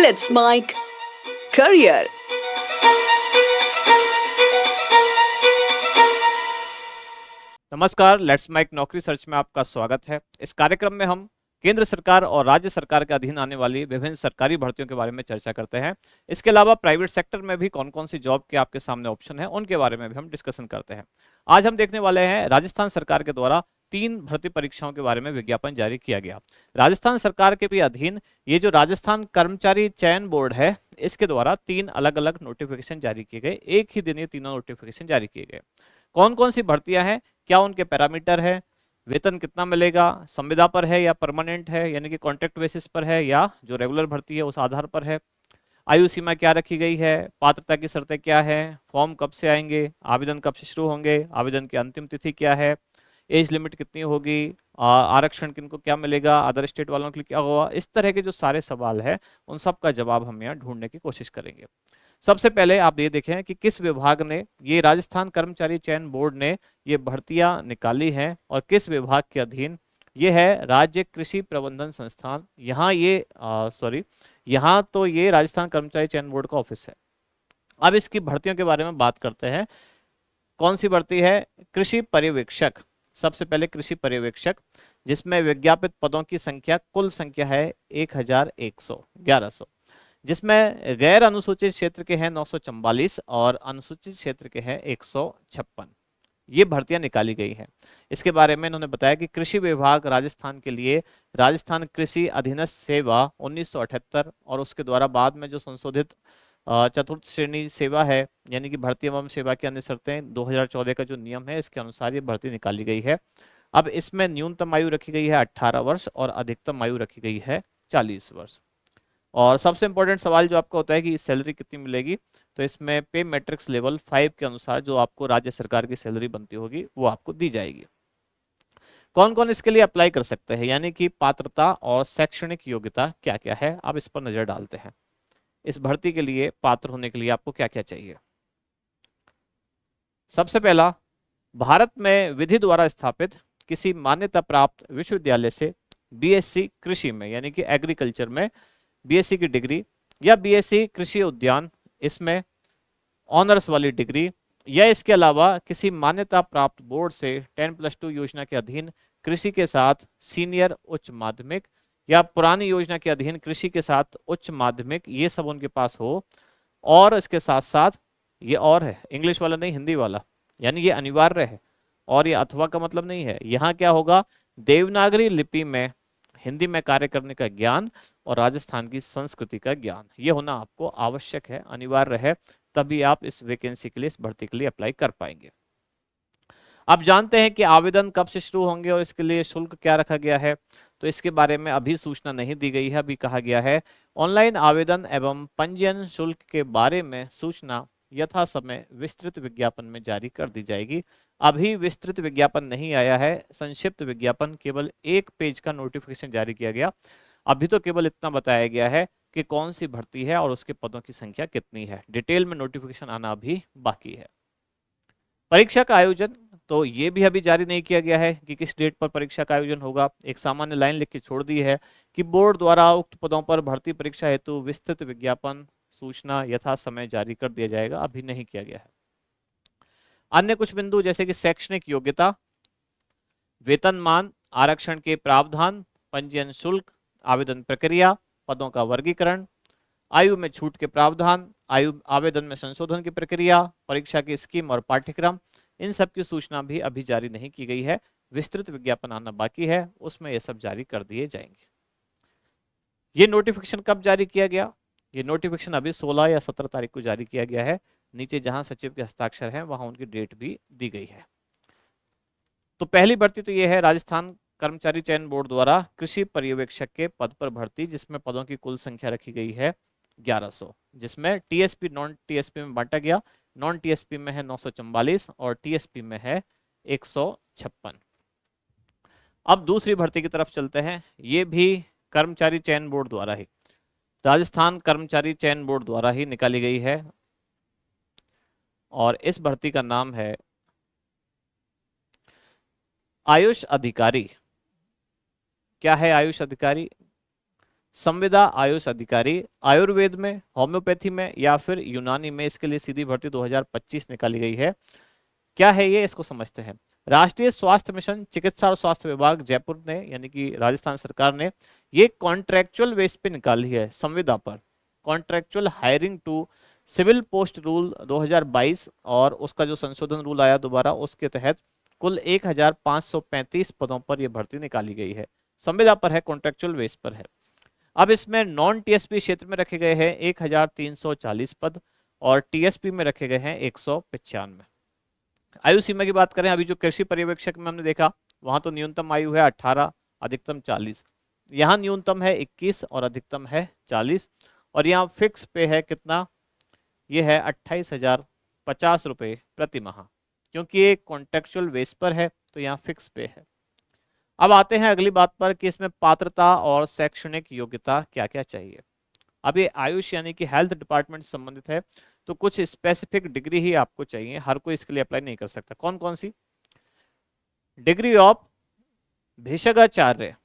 Let's Mike Career. नमस्कार, let's mic नौकरी search में आपका स्वागत है। इस कार्यक्रम में हम केंद्र सरकार और राज्य सरकार के अधीन आने वाली विभिन्न सरकारी भर्तियों के बारे में चर्चा करते हैं। इसके अलावा प्राइवेट सेक्टर में भी कौन कौन सी जॉब के आपके सामने ऑप्शन है, उनके बारे में भी हम डिस्कशन करते हैं। आज हम देखने वाले हैं राजस्थान सरकार के द्वारा 3 भर्ती परीक्षाओं के बारे में विज्ञापन जारी किया गया। राजस्थान सरकार के भी अधीन ये जो राजस्थान कर्मचारी चयन बोर्ड है, इसके द्वारा 3 अलग अलग नोटिफिकेशन जारी किए गए। एक ही दिन ये तीनों नोटिफिकेशन जारी किए गए। कौन कौन सी भर्तियां हैं, क्या उनके पैरामीटर है, वेतन कितना मिलेगा, संविदा पर है या परमानेंट है यानी कि कॉन्ट्रैक्ट बेसिस पर है या जो रेगुलर भर्ती है उस आधार पर है, आयु सीमा क्या रखी गई है, पात्रता की शर्तें क्या है, फॉर्म कब से आएंगे, आवेदन कब से शुरू होंगे, आवेदन की अंतिम तिथि क्या है, एज लिमिट कितनी होगी, आरक्षण किनको क्या मिलेगा, अदर स्टेट वालों के लिए क्या होगा। इस तरह के जो सारे सवाल है उन सब का जवाब हम यहाँ ढूंढने की कोशिश करेंगे। सबसे पहले आप ये देखें कि किस विभाग ने, ये राजस्थान कर्मचारी चयन बोर्ड ने ये भर्तियां निकाली हैं और किस विभाग के अधीन। ये है राज्य कृषि प्रबंधन संस्थान। यहाँ ये यहाँ तो ये राजस्थान कर्मचारी चयन बोर्ड का ऑफिस है। अब इसकी भर्तियों के बारे में बात करते हैं। कौन सी भर्ती है? कृषि पर्यवेक्षक। सबसे पहले कृषि पर्यवेक्षक, जिसमें विज्ञापित पदों की संख्या, कुल संख्या है 1100 जिसमें गैर अनुसूचित क्षेत्र के हैं 944 और अनुसूचित क्षेत्र के हैं 156। ये भर्तियां निकाली गई हैं। इसके बारे में इन्होंने बताया कि कृषि विभाग राजस्थान के लिए राजस्थान कृषि अधीनस्थ सेवा 1978 और उसके द्वारा बाद में जो संशोधित चतुर्थ श्रेणी सेवा है यानी कि भर्ती एवं सेवा की अन्य शर्तें 2014 का जो नियम है, इसके अनुसार ये भर्ती निकाली गई है। अब इसमें न्यूनतम आयु रखी गई है 18 वर्ष और अधिकतम आयु रखी गई है 40 वर्ष। और सबसे इंपॉर्टेंट सवाल जो आपका होता है कि सैलरी कितनी मिलेगी, तो इसमें पे मैट्रिक्स लेवल 5 के अनुसार जो आपको राज्य सरकार की सैलरी बनती होगी वो आपको दी जाएगी। कौन कौन इसके लिए अप्लाई कर सकते हैं यानी कि पात्रता और शैक्षणिक योग्यता क्या क्या है, अब इस पर नजर डालते हैं। इस भर्ती के लिए पात्र होने के लिए आपको क्या क्या चाहिए। सबसे पहला, भारत में विधि द्वारा स्थापित किसी मान्यता प्राप्त विश्वविद्यालय से बीएससी कृषि में यानी कि एग्रीकल्चर में बीएससी की डिग्री या बीएससी कृषि उद्यान इसमें ऑनर्स वाली डिग्री, या इसके अलावा किसी मान्यता प्राप्त बोर्ड से 10+2 योजना के अधीन कृषि के साथ सीनियर उच्च माध्यमिक या पुरानी योजना के अधीन कृषि के साथ उच्च माध्यमिक, ये सब उनके पास हो। और इसके साथ साथ ये और है, इंग्लिश वाला नहीं हिंदी वाला, यानी ये अनिवार्य है। और ये अथवा का मतलब नहीं है। यहाँ क्या होगा, देवनागरी लिपि में हिंदी में कार्य करने का ज्ञान और राजस्थान की संस्कृति का ज्ञान, ये होना आपको आवश्यक है, अनिवार्य है, तभी आप इस वैकेंसी के लिए, इस भर्ती के लिए अप्लाई कर पाएंगे। अब जानते हैं कि आवेदन कब से शुरू होंगे और इसके लिए शुल्क क्या रखा गया है। तो इसके बारे में अभी सूचना नहीं दी गई है। अभी कहा गया है ऑनलाइन आवेदन एवं पंजीयन शुल्क के बारे में सूचना यथा समय विस्तृत विज्ञापन में जारी कर दी जाएगी। अभी विस्तृत विज्ञापन नहीं आया है, संक्षिप्त विज्ञापन, केवल 1 पेज का नोटिफिकेशन जारी किया गया। अभी तो केवल इतना बताया गया है कि कौन सी भर्ती है और उसके पदों की संख्या कितनी है। डिटेल में नोटिफिकेशन आना अभी बाकी है। परीक्षा का आयोजन, तो ये भी अभी जारी नहीं किया गया है कि किस डेट पर परीक्षा का आयोजन होगा। एक सामान्य लाइन लिख के छोड़ दी है कि बोर्ड द्वारा उक्त पदों पर भर्ती परीक्षा हेतु विस्तृत विज्ञापन सूचना यथा समय जारी कर दिया जाएगा, अभी नहीं किया गया है। अन्य कुछ बिंदु जैसे कि शैक्षणिक योग्यता, वेतनमान, आरक्षण के प्रावधान, पंजीयन शुल्क, आवेदन प्रक्रिया, पदों का वर्गीकरण, आयु में छूट के प्रावधान, आयु आवेदन में संशोधन की प्रक्रिया, परीक्षा की स्कीम और पाठ्यक्रम, इन सब की सूचना भी अभी जारी नहीं की गई है। विस्तृत विज्ञापन आना बाकी है, उसमें ये सब जारी कर दिए जाएंगे। ये नोटिफिकेशन कब जारी किया गया? ये नोटिफिकेशन अभी 16 या 17 तारीख को जारी किया गया है। नीचे जहां सचिव के हस्ताक्षर हैं वहां उनकी डेट भी दी गई है। तो पहली भर्ती तो ये है राजस्थान कर्मचारी चयन बोर्ड द्वारा कृषि पर्यवेक्षक के पद पर भर्ती, जिसमें पदों की कुल संख्या रखी गई है 1100, जिसमें टीएसपी नॉन टीएसपी में बांटा गया। नॉन टीएसपी में है 944 और टीएसपी में है 156। अब दूसरी भर्ती की तरफ चलते हैं। ये भी कर्मचारी चयन बोर्ड द्वारा ही, राजस्थान कर्मचारी चयन बोर्ड द्वारा ही निकाली गई है और इस भर्ती का नाम है आयुष अधिकारी। क्या है आयुष अधिकारी? संविदा आयुष अधिकारी, आयुर्वेद में, होम्योपैथी में या फिर यूनानी में इसके लिए सीधी भर्ती 2025 निकाली गई है। क्या है ये, इसको समझते हैं। राष्ट्रीय स्वास्थ्य मिशन चिकित्सा और स्वास्थ्य विभाग जयपुर ने यानी कि राजस्थान सरकार ने ये कॉन्ट्रेक्चुअल बेस पे निकाली है संविदा पर, contractual hiring to civil post rule 2022 और उसका जो संशोधन रूल आया दोबारा उसके तहत कुल 1535 पदों पर यह भर्ती निकाली गई है। संविदा पर है, कॉन्ट्रेक्चुअल बेस पर है। अब इसमें नॉन टीएसपी क्षेत्र में रखे गए हैं 1340 पद और टीएसपी में रखे गए हैं 195। आयु सीमा की बात करें, अभी जो कृषि पर्यवेक्षक में हमने देखा वहां तो न्यूनतम आयु है 18, अधिकतम 40। यहाँ न्यूनतम है 21 और अधिकतम है 40। और यहाँ फिक्स पे है कितना, ये है 28,050 रुपये प्रति माह, क्योंकि ये कॉन्ट्रेक्चुअल बेस पर है तो यहाँ फिक्स पे है। अब आते हैं अगली बात पर कि इसमें पात्रता और शैक्षणिक योग्यता क्या क्या चाहिए। अब ये आयुष यानी कि हेल्थ डिपार्टमेंट से संबंधित है तो कुछ स्पेसिफिक डिग्री ही आपको चाहिए, हर कोई इसके लिए अप्लाई नहीं कर सकता। कौन कौन सी? डिग्री ऑफ भेषजाचार्य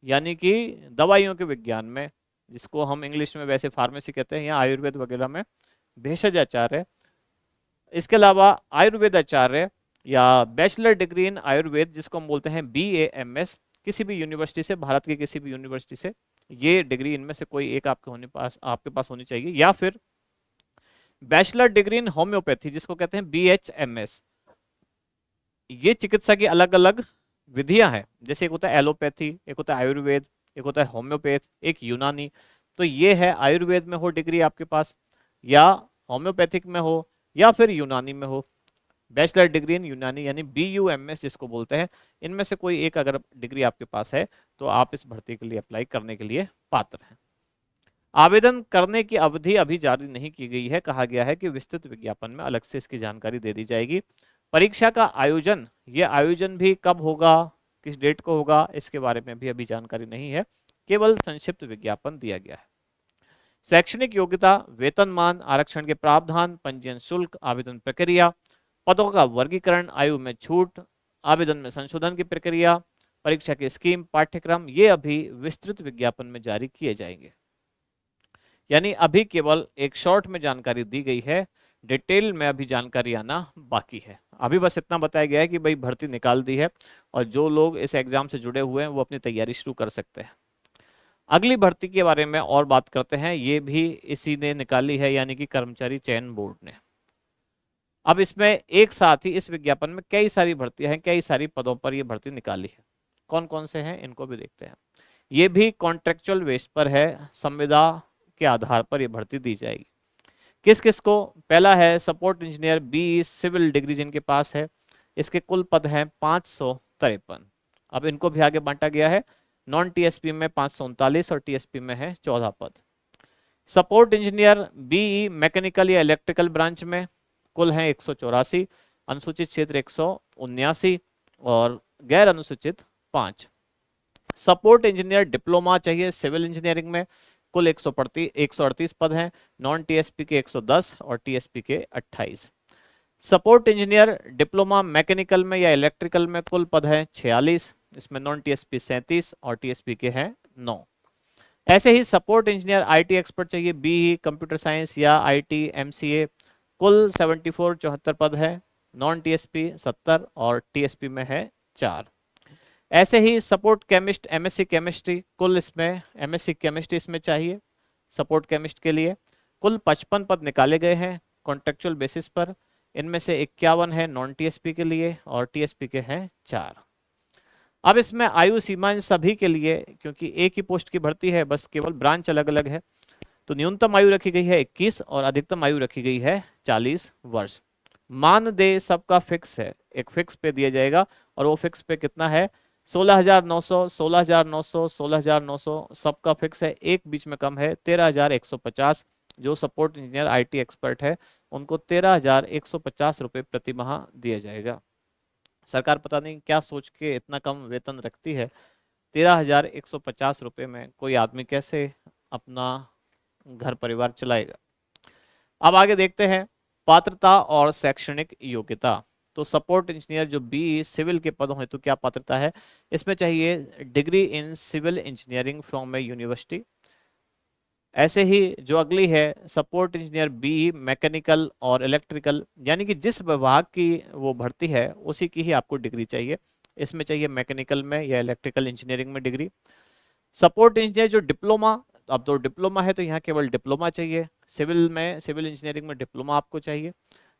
यानी कि दवाइयों के विज्ञान में, जिसको हम इंग्लिश में वैसे फार्मेसी कहते हैं या आयुर्वेद वगैरह में भेषजाचार्य। इसके अलावा आयुर्वेद आचार्य या बैचलर डिग्री इन आयुर्वेद जिसको हम बोलते हैं BAMS, किसी भी यूनिवर्सिटी से, भारत की किसी भी यूनिवर्सिटी से ये डिग्री इनमें से कोई एक आपके पास होनी चाहिए। या फिर बैचलर डिग्री इन होम्योपैथी जिसको कहते हैं BHMS। ये चिकित्सा की अलग अलग विधियां हैं, जैसे एक होता है एलोपैथी, एक होता है आयुर्वेद, एक होता है होम्योपैथ, एक यूनानी। तो ये है आयुर्वेद में हो डिग्री आपके पास, या होम्योपैथिक में हो, या फिर यूनानी में हो। बैचलर डिग्री इन यूनानी यानी BUMS जिसको बोलते हैं, इनमें से कोई एक अगर डिग्री आपके पास है तो आप इस भर्ती के लिए अप्लाई करने के लिए पात्र हैं। आवेदन करने की अवधि अभी जारी नहीं की गई है, कहा गया है कि विस्तृत विज्ञापन में अलग से इसकी जानकारी दे दी जाएगी। परीक्षा का आयोजन, ये आयोजन भी कब होगा, किस डेट को होगा, इसके बारे में भी अभी जानकारी नहीं है, केवल संक्षिप्त विज्ञापन दिया गया है। शैक्षणिक योग्यता, वेतनमान, आरक्षण के प्रावधान, पंजीयन शुल्क, आवेदन प्रक्रिया, पदों का वर्गीकरण, आयु में छूट, आवेदन में संशोधन की प्रक्रिया, परीक्षा की स्कीम, पाठ्यक्रम, ये अभी विस्तृत विज्ञापन में जारी किए जाएंगे। यानी अभी केवल एक शॉर्ट में जानकारी दी गई है, डिटेल में अभी जानकारी आना बाकी है। अभी बस इतना बताया गया है कि भाई भर्ती निकाल दी है और जो लोग इस एग्जाम से जुड़े हुए हैं वो अपनी तैयारी शुरू कर सकते हैं। अगली भर्ती के बारे में और बात करते हैं, ये भी इसी ने निकाली है यानी कि कर्मचारी चयन बोर्ड ने। अब इसमें एक साथ ही इस विज्ञापन में कई सारी भर्तियां हैं, कई सारी पदों पर ये भर्ती निकाली है। कौन कौन से हैं इनको भी देखते हैं। ये भी कॉन्ट्रेक्चुअल बेस पर है, संविदा के आधार पर ये भर्ती दी जाएगी। किस किस को? पहला है support engineer BE civil degree जिनके पास है, इसके कुल पद हैं 553। अब इनको भी आगे बांटा गया है, नॉन TSP में 539 और TSP में है 14 पद। सपोर्ट इंजीनियर BE मैकेनिकल या इलेक्ट्रिकल ब्रांच में कुल हैं 184, अनुसूचित क्षेत्र 179 और गैर अनुसूचित 5। सपोर्ट इंजीनियर डिप्लोमा चाहिए सिविल इंजीनियरिंग में, कुल 138 पद हैं, नॉन TSP के 110 और TSP के 28। सपोर्ट इंजीनियर डिप्लोमा मैकेनिकल में या इलेक्ट्रिकल में कुल पद हैं 46, इसमें नॉन TSP 37 और TSP के हैं 9। ऐसे ही सपोर्ट इंजीनियर IT एक्सपर्ट चाहिए BE कंप्यूटर साइंस या IT MCA, कुल 74 पद है, नॉन TSP 70 और TSP में है 4। ऐसे ही सपोर्ट केमिस्ट MSc केमिस्ट्री, कुल इसमें MSc केमिस्ट्री इसमें चाहिए सपोर्ट केमिस्ट के लिए, कुल 55 पद निकाले गए हैं कॉन्ट्रेक्चुअल बेसिस पर। इनमें से 51 है नॉन TSP के लिए और TSP के हैं 4। अब इसमें आयु सीमा इन सभी के लिए, क्योंकि एक ही पोस्ट की भर्ती है, बस केवल ब्रांच अलग अलग है, तो न्यूनतम आयु रखी गई है 21 और अधिकतम आयु रखी गई है 40 वर्ष। मानदेय सबका फिक्स है, एक फिक्स पे दिया जाएगा और वो फिक्स पे कितना है 16,900, 16,900, 16,900 सबका फिक्स है। एक बीच में कम है 13,150, जो सपोर्ट इंजीनियर IT एक्सपर्ट है उनको 13,150 रुपये प्रति माह दिया जाएगा। सरकार पता नहीं क्या सोच के इतना कम वेतन रखती है, 13,150 रुपये में कोई आदमी कैसे अपना घर परिवार चलाएगा। अब आगे देखते हैं पात्रता और शैक्षणिक योग्यता। तो सपोर्ट इंजीनियर जो बी सिविल के पदों हेतु क्या पात्रता है, इसमें चाहिए degree in civil engineering from a university. ऐसे ही जो अगली है सपोर्ट इंजीनियर बी मैकेनिकल और इलेक्ट्रिकल, यानी कि जिस विभाग की वो भर्ती है उसी की ही आपको डिग्री चाहिए। इसमें चाहिए मैकेनिकल में या इलेक्ट्रिकल इंजीनियरिंग में डिग्री। सपोर्ट इंजीनियर जो डिप्लोमा, अब तो डिप्लोमा है तो यहाँ केवल डिप्लोमा चाहिए। सिविल में, सिविल इंजीनियरिंग में डिप्लोमा आपको चाहिए।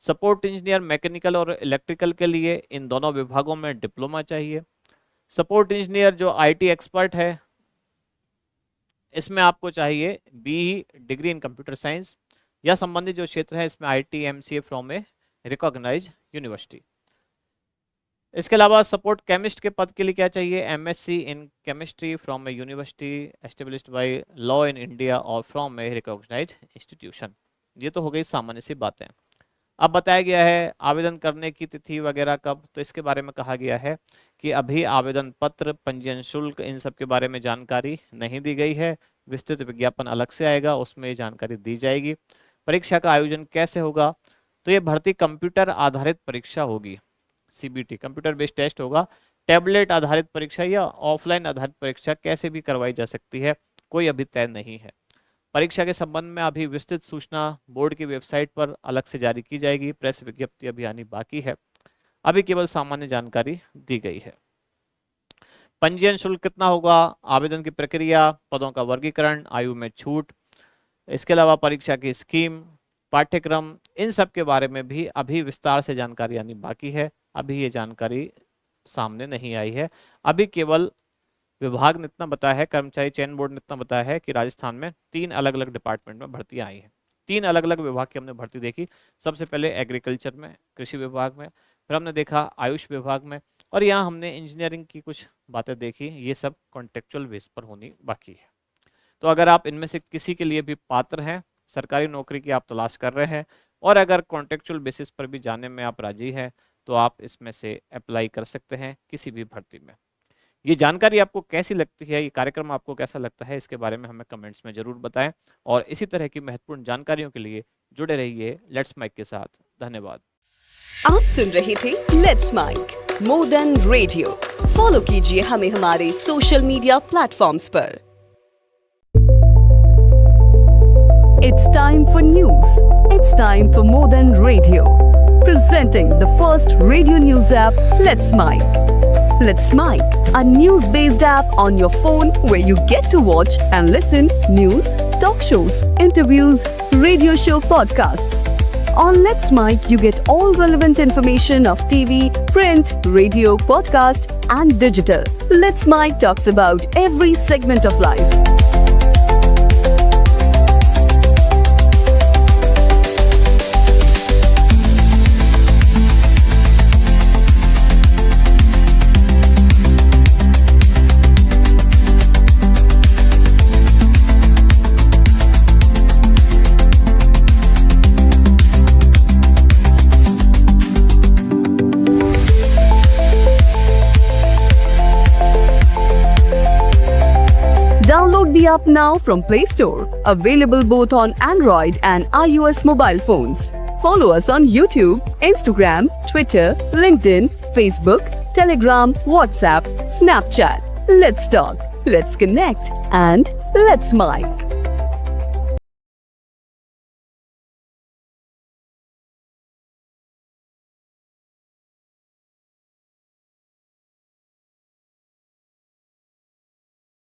सपोर्ट इंजीनियर मैकेनिकल और इलेक्ट्रिकल के लिए इन दोनों विभागों में डिप्लोमा चाहिए। सपोर्ट इंजीनियर जो आईटी एक्सपर्ट है, इसमें आपको चाहिए B degree in computer science या संबंधित जो क्षेत्र है इसमें IT MCA from a recognised university. इसके अलावा सपोर्ट केमिस्ट के पद के लिए क्या चाहिए, MSc in chemistry from a university established by law in India और फ्रॉम ए रिकॉग्नाइज्ड इंस्टीट्यूशन। ये तो हो गई सामान्य सी बातें। अब बताया गया है आवेदन करने की तिथि वगैरह कब, तो इसके बारे में कहा गया है कि अभी आवेदन पत्र, पंजीयन शुल्क, इन सब के बारे में जानकारी नहीं दी गई है। विस्तृत विज्ञापन अलग से आएगा, उसमें ये जानकारी दी जाएगी। परीक्षा का आयोजन कैसे होगा, तो ये भर्ती कंप्यूटर आधारित परीक्षा होगी, सीबीटी कंप्यूटर बेस्ड टेस्ट होगा। टैबलेट आधारित परीक्षा या ऑफलाइन आधारित परीक्षा कैसे भी करवाई जा सकती है, कोई अभी तय नहीं है। परीक्षा के संबंध में अभी विस्तृत सूचना बोर्ड की वेबसाइट पर अलग से जारी की जाएगी। प्रेस विज्ञप्ति अभी आनी बाकी है, अभी केवल सामान्य जानकारी दी गई है। पंजीयन शुल्क कितना होगा, आवेदन की प्रक्रिया, पदों का वर्गीकरण, आयु में छूट, इसके अलावा परीक्षा की स्कीम, पाठ्यक्रम, इन सब के बारे में भी अभी विस्तार से जानकारी आनी बाकी है। अभी ये जानकारी सामने नहीं आई है। अभी केवल विभाग ने इतना बताया है, कर्मचारी चयन बोर्ड ने इतना बताया है कि राजस्थान में 3 अलग अलग डिपार्टमेंट में भर्तियां आई हैं। 3 अलग अलग विभाग की हमने भर्ती देखी। सबसे पहले एग्रीकल्चर में, कृषि विभाग में, फिर हमने देखा आयुष विभाग में, और यहाँ हमने इंजीनियरिंग की कुछ बातें देखी। ये सब कॉन्टेक्चुअल बेस पर होनी बाकी है। तो अगर आप इनमें से किसी के लिए भी पात्र हैं, सरकारी नौकरी की आप तलाश कर रहे हैं, और अगर कॉन्टेक्चुअल बेसिस पर भी जाने में आप राजी हैं, तो आप इसमें से अप्लाई कर सकते हैं किसी भी भर्ती में। ये जानकारी आपको कैसी लगती है, ये कार्यक्रम आपको कैसा लगता है, इसके बारे में हमें कमेंट्स में जरूर बताएं। और इसी तरह की महत्वपूर्ण जानकारियों के लिए जुड़े रहिए लेट्स माइक के साथ। धन्यवाद। आप सुन रहे थे let's mic more than radio. Follow कीजिए हमें हमारे सोशल मीडिया प्लेटफॉर्म्स पर। It's time for news. It's time for more than radio. Presenting the first radio news app, Let's Mic. Let's Mic, a news-based app on your phone where you get to watch and listen news, talk shows, interviews, radio show podcasts. On Let's Mic, you get all relevant information of TV, print, radio, podcast, and digital. Let's Mic talks about every segment of life. Download the app now from Play Store. Available both on Android and iOS mobile phones. Follow us on YouTube, Instagram, Twitter, LinkedIn, Facebook, Telegram, WhatsApp, Snapchat. Let's talk, let's connect, and let's mic.